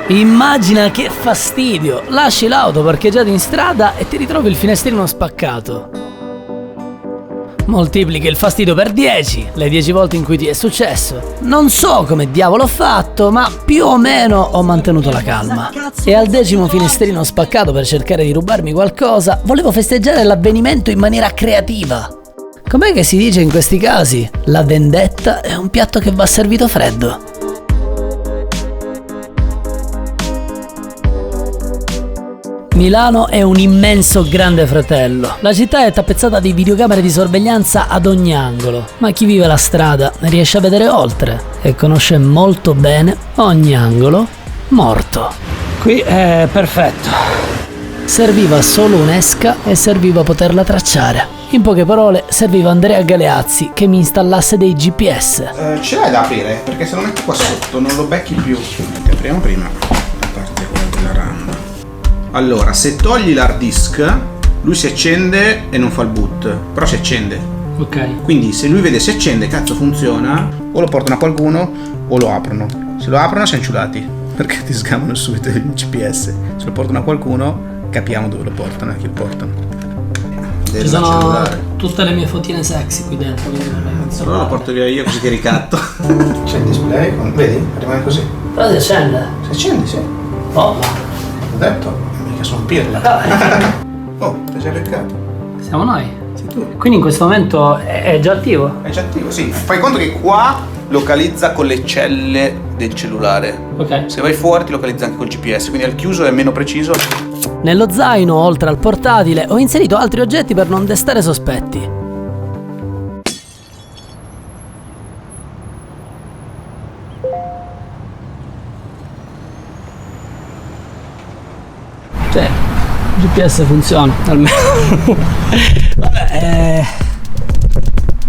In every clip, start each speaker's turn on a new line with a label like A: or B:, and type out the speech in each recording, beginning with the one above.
A: Immagina che fastidio, lasci l'auto parcheggiata in strada e ti ritrovi il finestrino spaccato. Moltiplichi il fastidio per 10, le 10 volte in cui ti è successo. Non so come diavolo ho fatto, ma più o meno ho mantenuto la calma. E al 10° finestrino spaccato per cercare di rubarmi qualcosa, volevo festeggiare l'avvenimento in maniera creativa. Com'è che si dice in questi casi? La vendetta è un piatto che va servito freddo. Milano è un immenso grande fratello. La città è tappezzata di videocamere di sorveglianza ad ogni angolo, ma chi vive la strada riesce a vedere oltre e conosce molto bene ogni angolo morto. Qui è perfetto. Serviva solo un'esca e serviva poterla tracciare. In poche parole, serviva Andrea Galeazzi che mi installasse dei GPS.
B: Ce l'hai da aprire? Perché se lo metti qua sotto non lo becchi più. Ti apriamo prima la parte quella della RAM. Allora, se togli l'hard disk, lui si accende e non fa il boot, però si accende.
A: Ok.
B: Quindi se lui vede si accende, cazzo funziona, o lo portano a qualcuno o lo aprono. Se lo aprono siamo ciulati, perché ti sgamano subito il GPS. Se lo portano a qualcuno, capiamo dove lo portano e a chi lo portano.
A: Ci sono tutte le mie fotine sexy qui dentro.
B: Allora lo porto via io così che ricatto. C'è il display, vedi? Rimane così.
A: Però si accende.
B: Si accende, sì.
A: Oh,
B: Ho detto. Sono pirla. Oh, ti sei beccato.
A: Siamo noi.
B: Sei tu.
A: Quindi in questo momento è già attivo?
B: È già attivo, sì. Fai conto che qua localizza con le celle del cellulare.
A: Ok.
B: Se vai fuori ti localizza anche col GPS, quindi al chiuso è meno preciso.
A: Nello zaino, oltre al portatile, ho inserito altri oggetti per non destare sospetti. Cioè, il GPS funziona, almeno. Vabbè,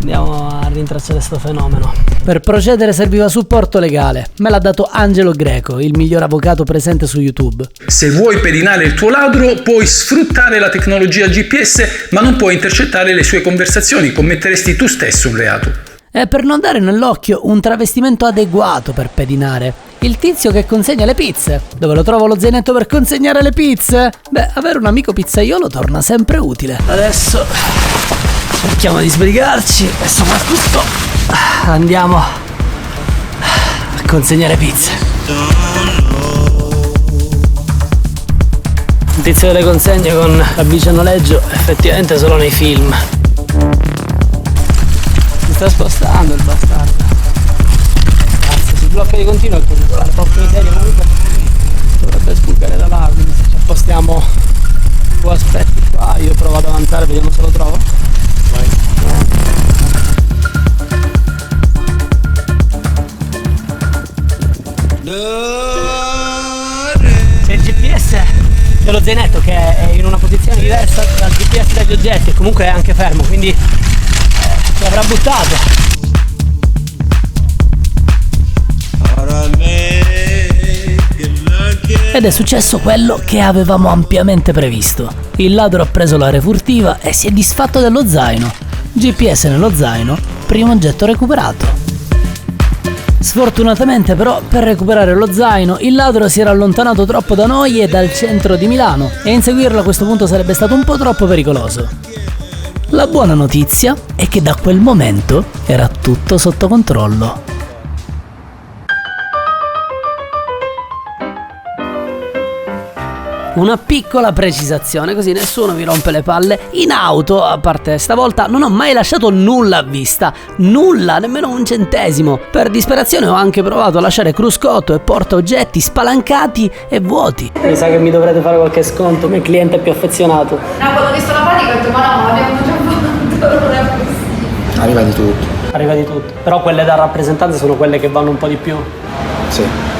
A: andiamo a rintracciare sto fenomeno. Per procedere serviva supporto legale. Me l'ha dato Angelo Greco, il miglior avvocato presente su YouTube.
C: Se vuoi pedinare il tuo ladro, puoi sfruttare la tecnologia GPS, ma non puoi intercettare le sue conversazioni. Commetteresti tu stesso un reato.
A: E per non dare nell'occhio, un travestimento adeguato per pedinare. Il tizio che consegna le pizze. Dove lo trovo lo zainetto per consegnare le pizze? Beh, avere un amico pizzaiolo torna sempre utile. Adesso cerchiamo di sbrigarci e soprattutto andiamo a consegnare pizze. Il tizio delle consegne con la bici a noleggio effettivamente solo nei film. Si sta spostando il bastardo. Si blocca di continuo e con la porca miseria comunque dovrebbe sbucare da là, quindi se ci appostiamo tu aspetti qua, io provo ad avanzare, vediamo se lo trovo. Vai. C'è il GPS dello zainetto che è in una posizione diversa dal GPS degli oggetti e comunque è anche fermo, quindi ci avrà buttato. Ed è successo quello che avevamo ampiamente previsto. Il ladro ha preso l'area furtiva e si è disfatto dello zaino. GPS nello zaino, primo oggetto recuperato. Sfortunatamente però, per recuperare lo zaino, il ladro si era allontanato troppo da noi e dal centro di Milano e inseguirlo a questo punto sarebbe stato un po' troppo pericoloso. La buona notizia è che da quel momento era tutto sotto controllo. Una piccola precisazione, così nessuno vi rompe le palle. In auto, a parte stavolta, non ho mai lasciato nulla a vista. Nulla, nemmeno un centesimo. Per disperazione ho anche provato a lasciare cruscotto e portaoggetti spalancati e vuoti. Mi sa che mi dovrete fare qualche sconto, il mio cliente più affezionato.
D: No, quando ho visto la pratica ho detto ma no, abbiamo già fatto, non è possibile.
B: Arriva di tutto.
A: Arriva di tutto. Però quelle da rappresentanza sono quelle che vanno un po' di più.
B: Sì.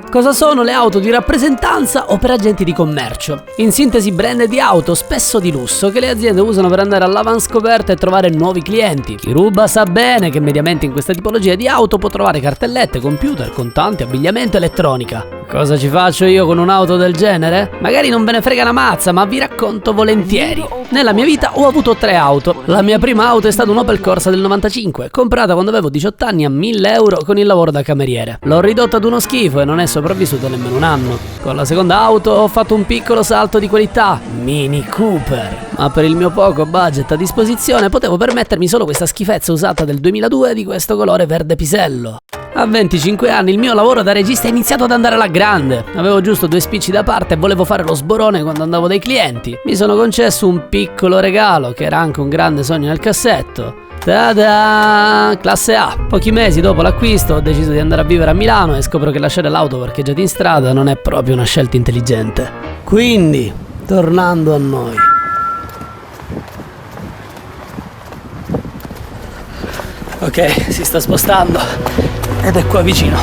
A: Cosa sono le auto di rappresentanza o per agenti di commercio? In sintesi, brand di auto spesso di lusso che le aziende usano per andare all'avanscoperta e trovare nuovi clienti. Chi ruba sa bene che mediamente in questa tipologia di auto può trovare cartellette, computer, contanti, abbigliamento, elettronica. Cosa ci faccio io con un'auto del genere? Magari non ve ne frega una mazza, ma vi racconto volentieri. Nella mia vita ho avuto 3 auto. La mia prima auto è stata un Opel Corsa del 95, comprata quando avevo 18 anni a 1.000 euro con il lavoro da cameriere. L'ho ridotta ad uno schifo e non è sopravvissuto nemmeno un anno. Con la seconda auto ho fatto un piccolo salto di qualità, Mini Cooper. Ma per il mio poco budget a disposizione potevo permettermi solo questa schifezza usata del 2002 di questo colore verde pisello. A 25 anni il mio lavoro da regista è iniziato ad andare alla grande. Avevo giusto 2 spicci da parte e volevo fare lo sborone quando andavo dai clienti. Mi sono concesso un piccolo regalo che era anche un grande sogno nel cassetto. Tada! Classe A. Pochi mesi dopo l'acquisto ho deciso di andare a vivere a Milano e scopro che lasciare l'auto parcheggiata in strada non è proprio una scelta intelligente. Quindi, tornando a noi. Ok, si sta spostando ed è qua vicino.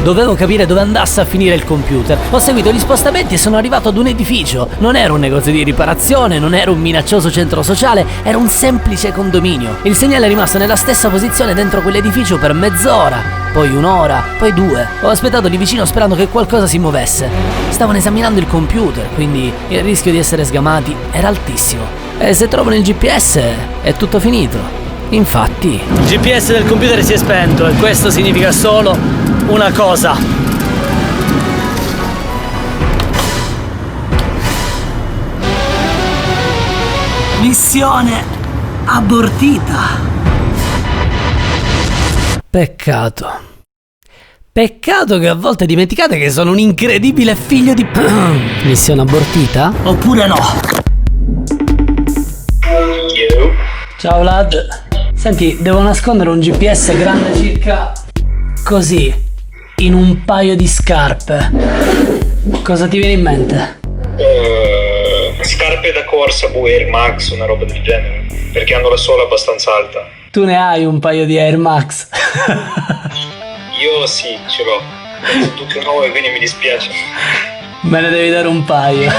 A: Dovevo capire dove andasse a finire il computer. Ho seguito gli spostamenti e sono arrivato ad un edificio. Non era un negozio di riparazione, non era un minaccioso centro sociale, era un semplice condominio. Il segnale è rimasto nella stessa posizione dentro quell'edificio per mezz'ora, poi 1 ora, poi 2. Ho aspettato lì vicino sperando che qualcosa si muovesse. Stavano esaminando il computer, quindi il rischio di essere sgamati era altissimo. E se trovano il GPS è tutto finito. Infatti, il GPS del computer si è spento e questo significa solo una cosa. Missione abortita. Peccato. Peccato che a volte dimenticate che sono un incredibile figlio di... Missione abortita? Oppure no? Ciao Vlad. Senti, devo nascondere un GPS grande circa così, in un paio di scarpe. Cosa ti viene in mente?
E: Scarpe da corsa, Air Max, una roba del genere, perché hanno la suola abbastanza alta.
A: Tu ne hai un paio di Air Max?
E: Io sì, ce l'ho. Sono tutte nuove, quindi mi dispiace.
A: Me ne devi dare un paio.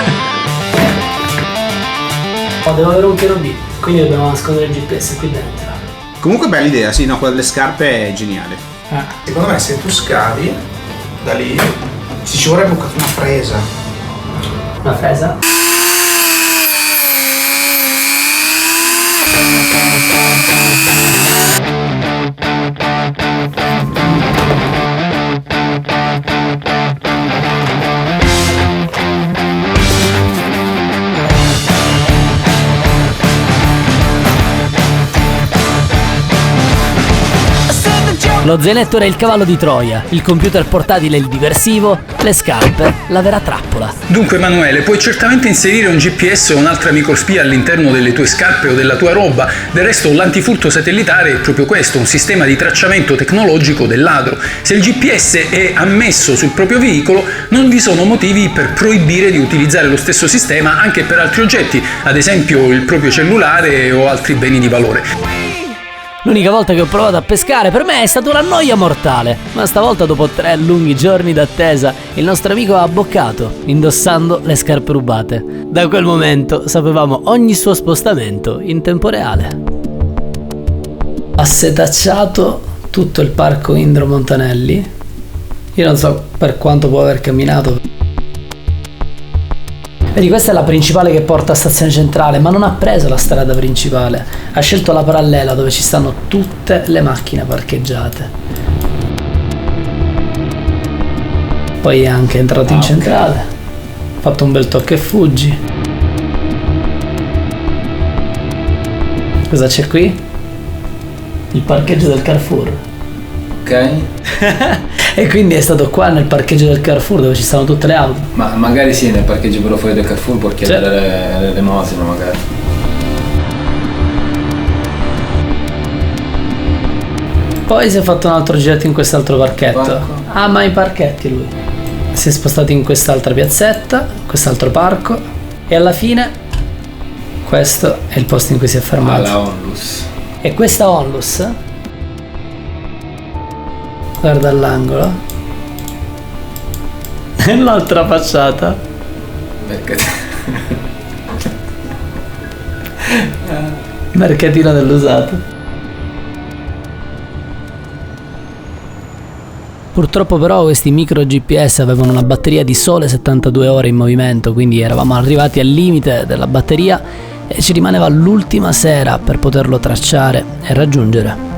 A: Oh, devo avere un piano B, quindi dobbiamo nascondere il GPS qui dentro.
B: Comunque bella idea, sì, no, quella delle scarpe è geniale.
F: Secondo me se tu scavi da lì ci vorrebbe una fresa.
A: Una fresa? Lo zainetto era il cavallo di Troia, il computer portatile il diversivo, le scarpe la vera trappola.
C: Dunque Emanuele, puoi certamente inserire un GPS o un'altra microspia all'interno delle tue scarpe o della tua roba. Del resto l'antifurto satellitare è proprio questo, un sistema di tracciamento tecnologico del ladro. Se il GPS è ammesso sul proprio veicolo, non vi sono motivi per proibire di utilizzare lo stesso sistema anche per altri oggetti, ad esempio il proprio cellulare o altri beni di valore.
A: L'unica volta che ho provato a pescare per me è stata una noia mortale, ma stavolta dopo 3 lunghi giorni d'attesa il nostro amico ha abboccato, indossando le scarpe rubate. Da quel momento sapevamo ogni suo spostamento in tempo reale. Ha setacciato tutto il parco Indro Montanelli. Io non so per quanto può aver camminato. Vedi, questa è la principale che porta a Stazione Centrale, ma non ha preso la strada principale. Ha scelto la parallela dove ci stanno tutte le macchine parcheggiate. Poi è anche entrato in centrale. Ha fatto un bel tocco e fuggi. Cosa c'è qui? Il parcheggio del Carrefour.
G: Ok.
A: E quindi è stato qua nel parcheggio del Carrefour dove ci stanno tutte le auto.
G: Ma magari sì, nel parcheggio però fuori del Carrefour può chiedere l'elemosina magari.
A: Poi si è fatto un altro giretto in quest'altro parchetto.
G: Parco.
A: Ama i parchetti lui. Si è spostato in quest'altra piazzetta, quest'altro parco. E alla fine questo è il posto in cui si è fermato.
G: La Onlus.
A: E questa Onlus, guarda all'angolo, nell'altra facciata mercatino dell'usato. Purtroppo però questi micro GPS avevano una batteria di sole 72 ore in movimento, quindi eravamo arrivati al limite della batteria e ci rimaneva l'ultima sera per poterlo tracciare e raggiungere.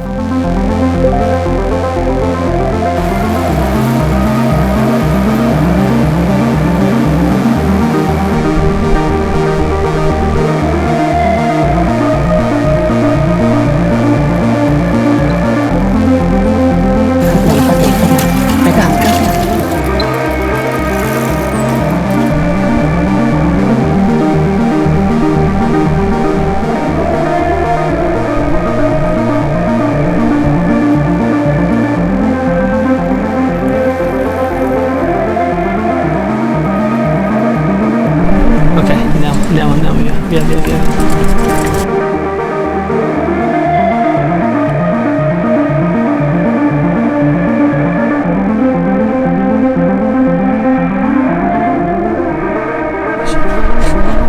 A: Andiamo via.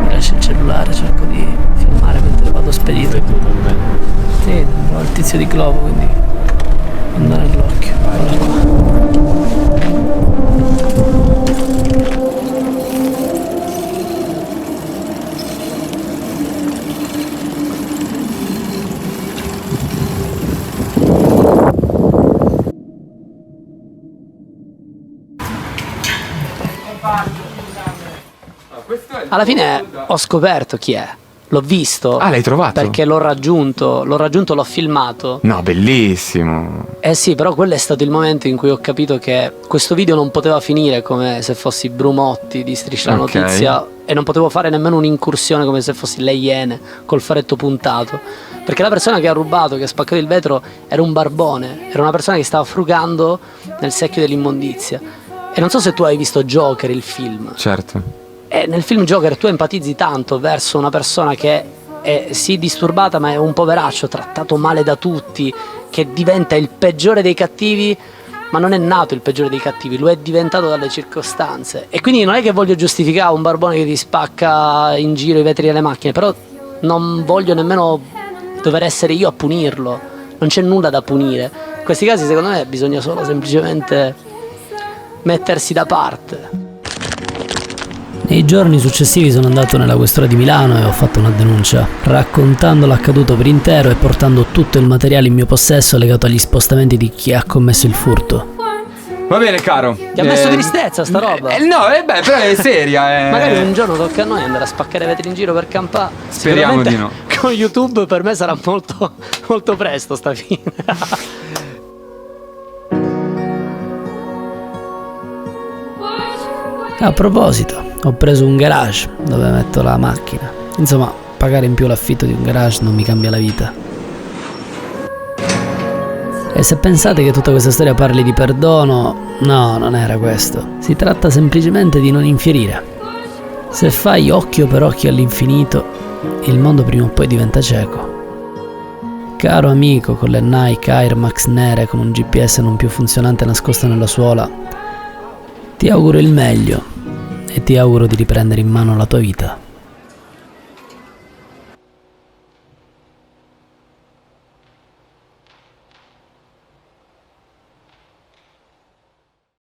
A: Mi lascio il cellulare, cerco di filmare mentre vado spedito. Sì, ho il tizio di Glovo, quindi non dare l'occhio. Guarda qua. Alla fine ho scoperto chi è. L'ho visto.
H: Ah, l'hai trovato?
A: Perché l'ho raggiunto, l'ho filmato.
H: No, bellissimo.
A: Eh sì, però quello è stato il momento in cui ho capito che questo video non poteva finire come se fossi Brumotti di Striscia la Notizia, e non potevo fare nemmeno un'incursione come se fossi Le Iene col faretto puntato, perché la persona che ha rubato, che ha spaccato il vetro, era un barbone, era una persona che stava frugando nel secchio dell'immondizia. E non so se tu hai visto Joker, il film.
H: Certo.
A: E nel film Joker tu empatizzi tanto verso una persona che è sì disturbata, ma è un poveraccio trattato male da tutti, che diventa il peggiore dei cattivi, ma non è nato il peggiore dei cattivi, lo è diventato dalle circostanze. E quindi non è che voglio giustificare un barbone che ti spacca in giro i vetri delle macchine, però non voglio nemmeno dover essere io a punirlo, non c'è nulla da punire. In questi casi secondo me bisogna solo semplicemente mettersi da parte. Nei giorni successivi sono andato nella questura di Milano e ho fatto una denuncia, raccontando l'accaduto per intero e portando tutto il materiale in mio possesso legato agli spostamenti di chi ha commesso il furto.
H: Va bene, caro.
A: Ti ha messo tristezza sta roba?
H: No, beh, però è seria.
A: Magari un giorno tocca a noi andare a spaccare vetri in giro per campare.
H: Speriamo di no.
A: Con YouTube per me sarà molto, molto presto sta fine. A proposito, ho preso un garage dove metto la macchina. Insomma, pagare in più l'affitto di un garage non mi cambia la vita. E se pensate che tutta questa storia parli di perdono, no, non era questo. Si tratta semplicemente di non infierire. Se fai occhio per occhio all'infinito, il mondo prima o poi diventa cieco. Caro amico con le Nike Air Max nere con un GPS non più funzionante nascosto nella suola, ti auguro il meglio e ti auguro di riprendere in mano la tua vita.